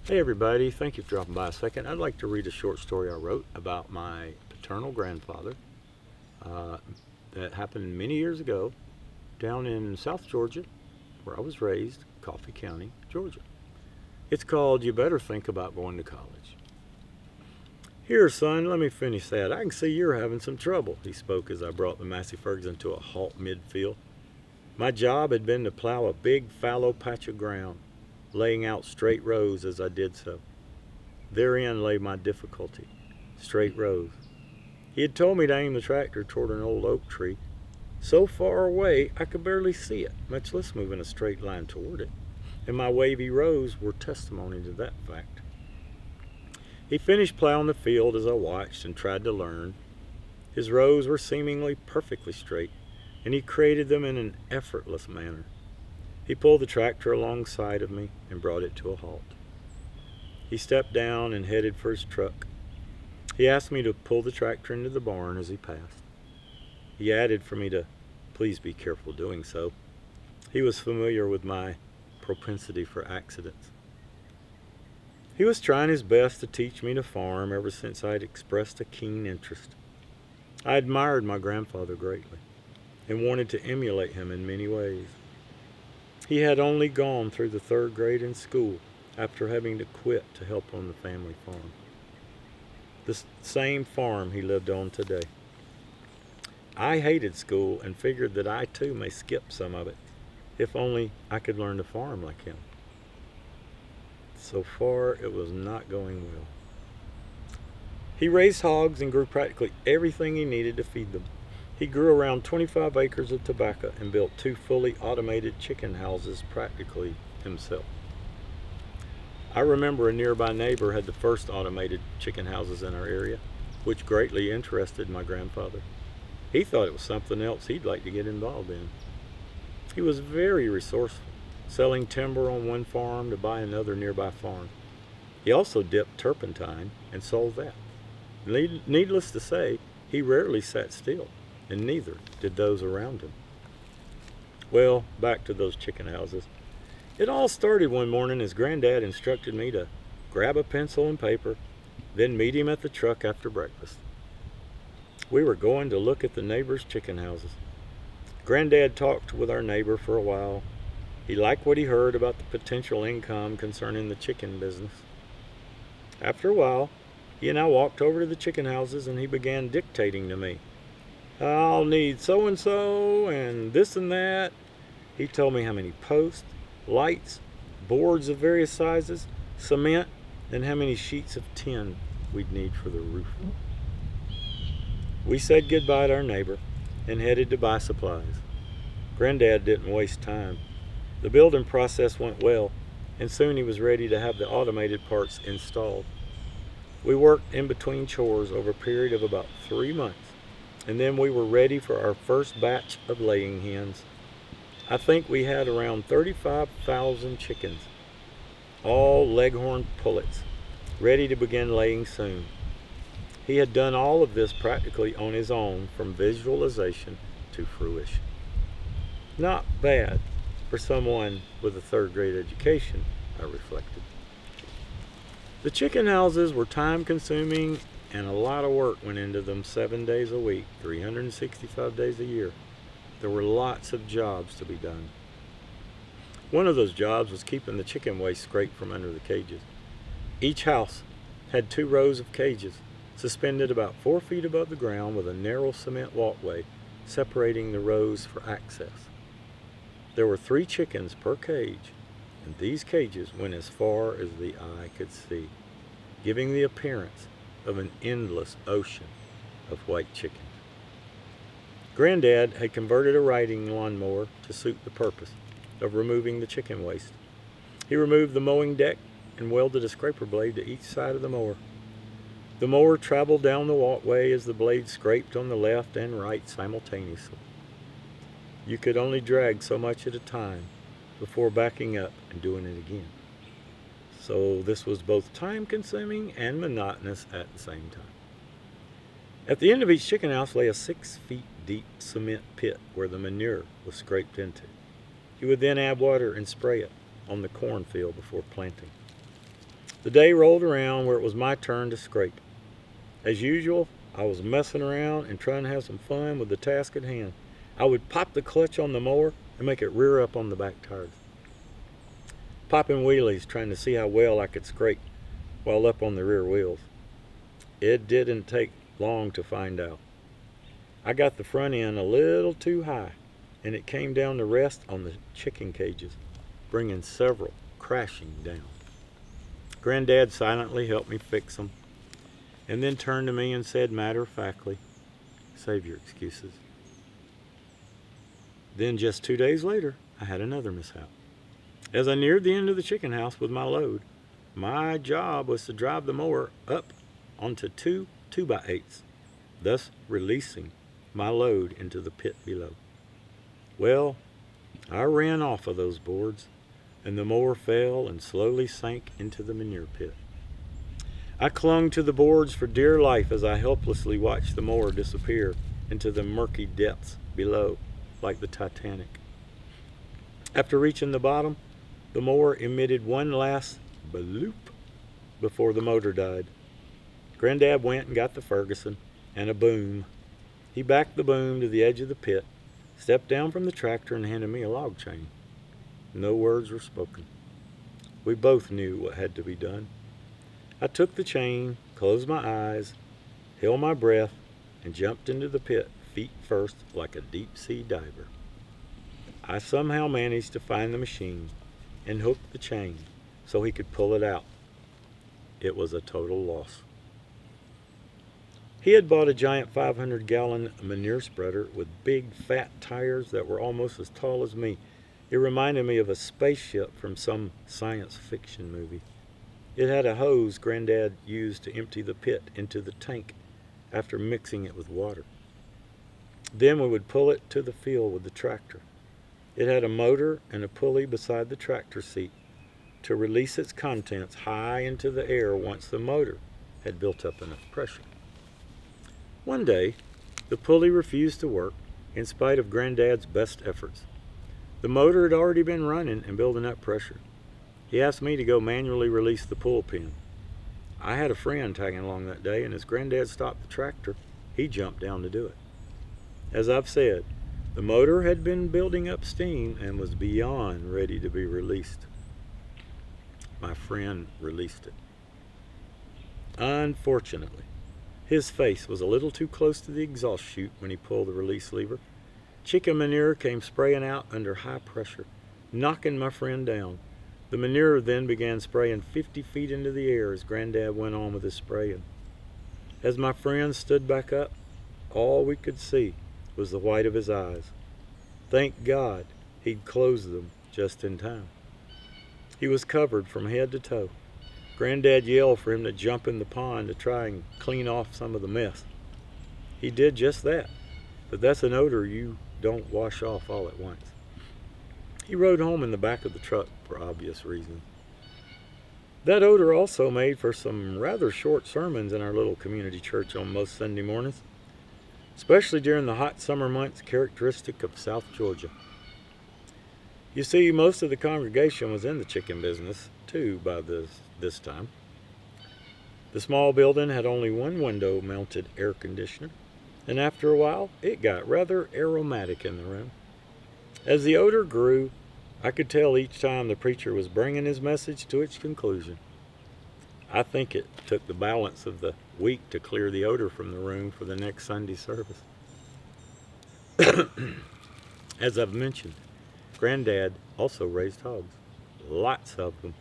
Hey everybody, thank you for dropping by a second. I'd like to read a short story I wrote about my paternal grandfather uh, that happened many years ago down in South Georgia, where I was raised, Coffee County, Georgia. It's called You Better Think About Going to College. Here, son, let me finish that. I can see you're having some trouble, he spoke as I brought the Massey Ferguson to a halt midfield. My job had been to plow a big fallow patch of ground, laying out straight rows as I did so. Therein lay my difficulty. Straight rows. He had told me to aim the tractor toward an old oak tree, so far away I could barely see it, much less move in a straight line toward it, and my wavy rows were testimony to that fact. He finished plowing the field as I watched and tried to learn. His rows were seemingly perfectly straight, and he created them in an effortless manner. He pulled the tractor alongside of me and brought it to a halt. He stepped down and headed for his truck. He asked me to pull the tractor into the barn as he passed. He added for me to please be careful doing so. He was familiar with my propensity for accidents. He was trying his best to teach me to farm ever since I had expressed a keen interest. I admired my grandfather greatly and wanted to emulate him in many ways. He had only gone through the third grade in school after having to quit to help on the family farm. The same farm he lived on today. I hated school and figured that I too may skip some of it, if only I could learn to farm like him. So far, it was not going well. He raised hogs and grew practically everything he needed to feed them. He grew around 25 acres of tobacco and built 2 fully automated chicken houses practically himself. I remember a nearby neighbor had the first automated chicken houses in our area, which greatly interested my grandfather. He thought it was something else he'd like to get involved in. He was very resourceful, selling timber on one farm to buy another nearby farm. He also dipped turpentine and sold that. Needless to say, he rarely sat still, and neither did those around him. Well, back to those chicken houses. It all started one morning as Granddad instructed me to grab a pencil and paper, then meet him at the truck after breakfast. We were going to look at the neighbors' chicken houses. Granddad talked with our neighbor for a while. He liked what he heard about the potential income concerning the chicken business. After a while, he and I walked over to the chicken houses and he began dictating to me. I'll need so and this and that. He told me how many posts, lights, boards of various sizes, cement, and how many sheets of tin we'd need for the roof. We said goodbye to our neighbor and headed to buy supplies. Granddad didn't waste time. The building process went well, and soon he was ready to have the automated parts installed. We worked in between chores over a period of about 3 months, and then we were ready for our first batch of laying hens. I think we had around 35,000 chickens, all leghorn pullets, ready to begin laying soon. He had done all of this practically on his own from visualization to fruition. Not bad for someone with a third grade education, I reflected. The chicken houses were time consuming and a lot of work went into them 7 days a week, 365 days a year. There were lots of jobs to be done. One of those jobs was keeping the chicken waste scraped from under the cages. Each house had 2 rows of cages, suspended about 4 feet above the ground with a narrow cement walkway separating the rows for access. There were 3 chickens per cage, and these cages went as far as the eye could see, giving the appearance of an endless ocean of white chickens. Granddad had converted a riding lawnmower to suit the purpose of removing the chicken waste. He removed the mowing deck and welded a scraper blade to each side of the mower. The mower traveled down the walkway as the blade scraped on the left and right simultaneously. You could only drag so much at a time before backing up and doing it again. So this was both time-consuming and monotonous at the same time. At the end of each chicken house lay a 6 feet deep cement pit where the manure was scraped into. He would then add water and spray it on the cornfield before planting. The day rolled around where it was my turn to scrape. As usual, I was messing around and trying to have some fun with the task at hand. I would pop the clutch on the mower and make it rear up on the back tires, popping wheelies trying to see how well I could scrape while up on the rear wheels. It didn't take long to find out. I got the front end a little too high, and it came down to rest on the chicken cages, bringing several crashing down. Granddad silently helped me fix them, and then turned to me and said matter-of-factly, "Save your excuses." Then just 2 days later, I had another mishap. As I neared the end of the chicken house with my load, my job was to drive the mower up onto two 2x8s, thus releasing my load into the pit below. Well, I ran off of those boards, and the mower fell and slowly sank into the manure pit. I clung to the boards for dear life as I helplessly watched the mower disappear into the murky depths below, like the Titanic. After reaching the bottom, the mower emitted one last bloop before the motor died. Granddad went and got the Ferguson and a boom. He backed the boom to the edge of the pit, stepped down from the tractor, and handed me a log chain. No words were spoken. We both knew what had to be done. I took the chain, closed my eyes, held my breath, and jumped into the pit feet first like a deep-sea diver. I somehow managed to find the machine and hook the chain so he could pull it out. It was a total loss. He had bought a giant 500-gallon manure spreader with big, fat tires that were almost as tall as me. It reminded me of a spaceship from some science fiction movie. It had a hose Granddad used to empty the pit into the tank after mixing it with water. Then we would pull it to the field with the tractor. It had a motor and a pulley beside the tractor seat to release its contents high into the air once the motor had built up enough pressure. One day, the pulley refused to work in spite of Granddad's best efforts. The motor had already been running and building up pressure. He asked me to go manually release the pull pin. I had a friend tagging along that day, and as Granddad stopped the tractor, he jumped down to do it. As I've said, the motor had been building up steam and was beyond ready to be released. My friend released it. Unfortunately, his face was a little too close to the exhaust chute when he pulled the release lever. Chicken manure came spraying out under high pressure, knocking my friend down. The manure then began spraying 50 feet into the air as Granddad went on with his spraying. As my friend stood back up, all we could see was the white of his eyes. Thank God he'd closed them just in time. He was covered from head to toe. Granddad yelled for him to jump in the pond to try and clean off some of the mess. He did just that, but that's an odor you don't wash off all at once. He rode home in the back of the truck for obvious reasons. That odor also made for some rather short sermons in our little community church on most Sunday mornings, especially during the hot summer months characteristic of South Georgia. You see, most of the congregation was in the chicken business, too, by this time. The small building had only one window-mounted air conditioner, and after a while, it got rather aromatic in the room. As the odor grew, I could tell each time the preacher was bringing his message to its conclusion. I think it took the balance of the week to clear the odor from the room for the next Sunday service. As I've mentioned, Granddad also raised hogs, lots of them.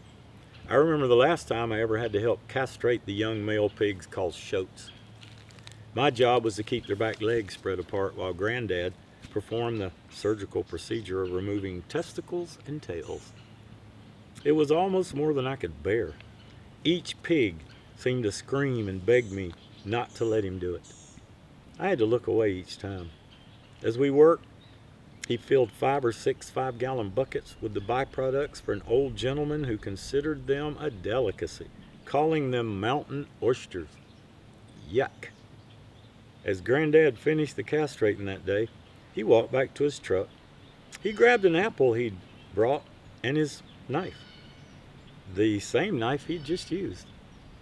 I remember the last time I ever had to help castrate the young male pigs called shoats. My job was to keep their back legs spread apart while Granddad performed the surgical procedure of removing testicles and tails. It was almost more than I could bear. Each pig seemed to scream and beg me not to let him do it. I had to look away each time. As we worked, he filled 5 or 6 5-gallon buckets with the byproducts for an old gentleman who considered them a delicacy, calling them mountain oysters. Yuck. As Granddad finished the castrating that day, he walked back to his truck. He grabbed an apple he'd brought and his knife. the same knife he'd just used.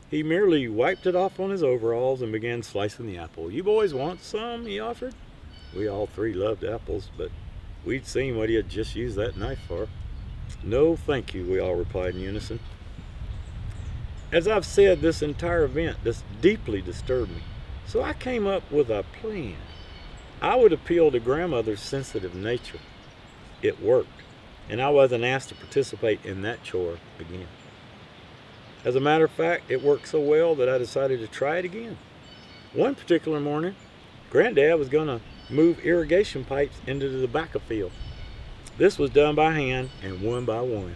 He merely wiped it off on his overalls and began slicing the apple. "You boys want some?" he offered. We all three loved apples, but we'd seen what he had just used that knife for. "No, thank you," we all replied in unison. As I've said, this entire event deeply disturbed me, so I came up with a plan. I would appeal to grandmother's sensitive nature. It worked, and I wasn't asked to participate in that chore again. As a matter of fact, it worked so well that I decided to try it again. One particular morning, Granddad was going to move irrigation pipes into the back of the field. This was done by hand and one by one.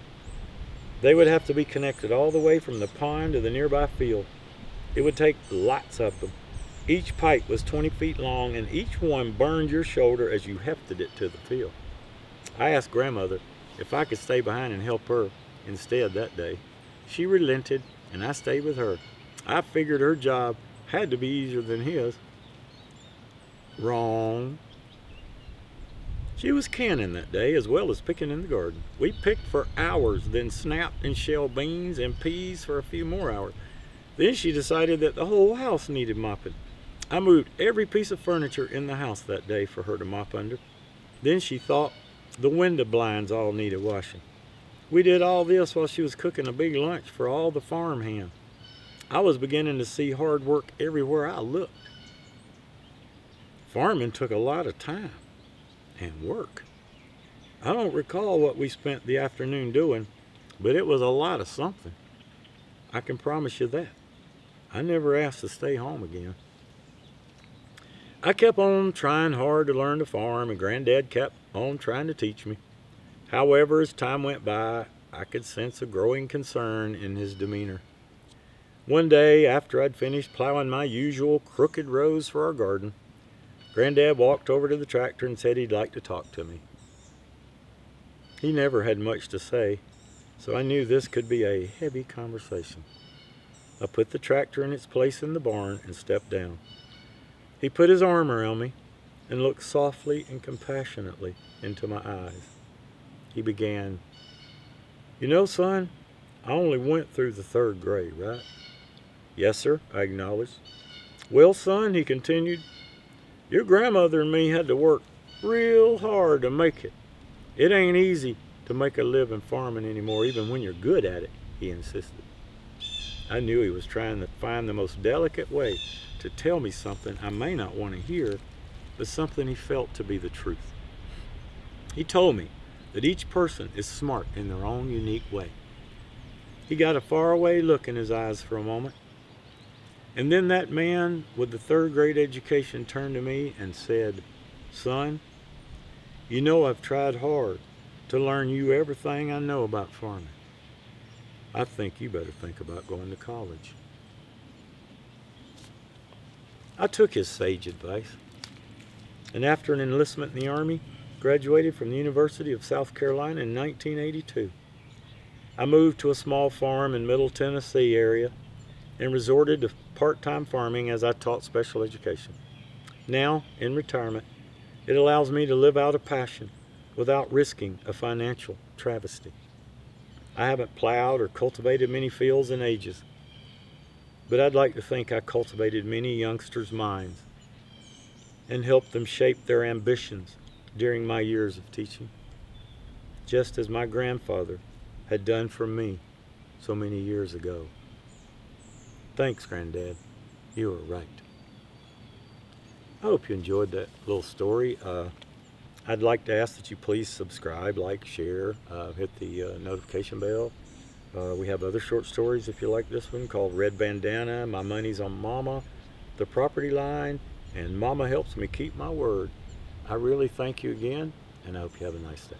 They would have to be connected all the way from the pond to the nearby field. It would take lots of them. Each pipe was 20 feet long, and each one burned your shoulder as you hefted it to the field. I asked grandmother if I could stay behind and help her instead that day. She relented, and I stayed with her. I figured her job had to be easier than his. Wrong. She was canning that day as well as picking in the garden. We picked for hours, then snapped and shelled beans and peas for a few more hours. Then she decided that the whole house needed mopping. I moved every piece of furniture in the house that day for her to mop under. Then she thought the window blinds all needed washing. We did all this while she was cooking a big lunch for all the farm hands. I was beginning to see hard work everywhere I looked. Farming took a lot of time and work. I don't recall what we spent the afternoon doing, but it was a lot of something. I can promise you that. I never asked to stay home again. I kept on trying hard to learn to farm, and Granddad kept on trying to teach me. However, as time went by, I could sense a growing concern in his demeanor. One day, after I'd finished plowing my usual crooked rows for our garden, Granddad walked over to the tractor and said he'd like to talk to me. He never had much to say, so I knew this could be a heavy conversation. I put the tractor in its place in the barn and stepped down. He put his arm around me and looked softly and compassionately into my eyes. He began, "You know, son, I only went through the 3rd grade, right?" "Yes, sir," I acknowledged. "Well, son," he continued, "your grandmother and me had to work real hard to make it. It ain't easy to make a living farming anymore, even when you're good at it," he insisted. I knew he was trying to find the most delicate way to tell me something I may not want to hear, but something he felt to be the truth. He told me that each person is smart in their own unique way. He got a faraway look in his eyes for a moment, and then that man with the 3rd grade education turned to me and said, "Son, you know I've tried hard to learn you everything I know about farming. I think you better think about going to college." I took his sage advice, and after an enlistment in the Army, graduated from the University of South Carolina in 1982. I moved to a small farm in Middle Tennessee area and resorted to part-time farming as I taught special education. Now, in retirement, it allows me to live out a passion without risking a financial travesty. I haven't plowed or cultivated many fields in ages, but I'd like to think I cultivated many youngsters' minds and helped them shape their ambitions during my years of teaching, just as my grandfather had done for me so many years ago. Thanks, Granddad. You were right. I hope you enjoyed that little story. I'd like to ask that you please subscribe, like, share, hit the notification bell. We have other short stories if you like this one called Red Bandana, My Money's on Mama, The Property Line, and Mama Helps Me Keep My Word. I really thank you again, and I hope you have a nice day.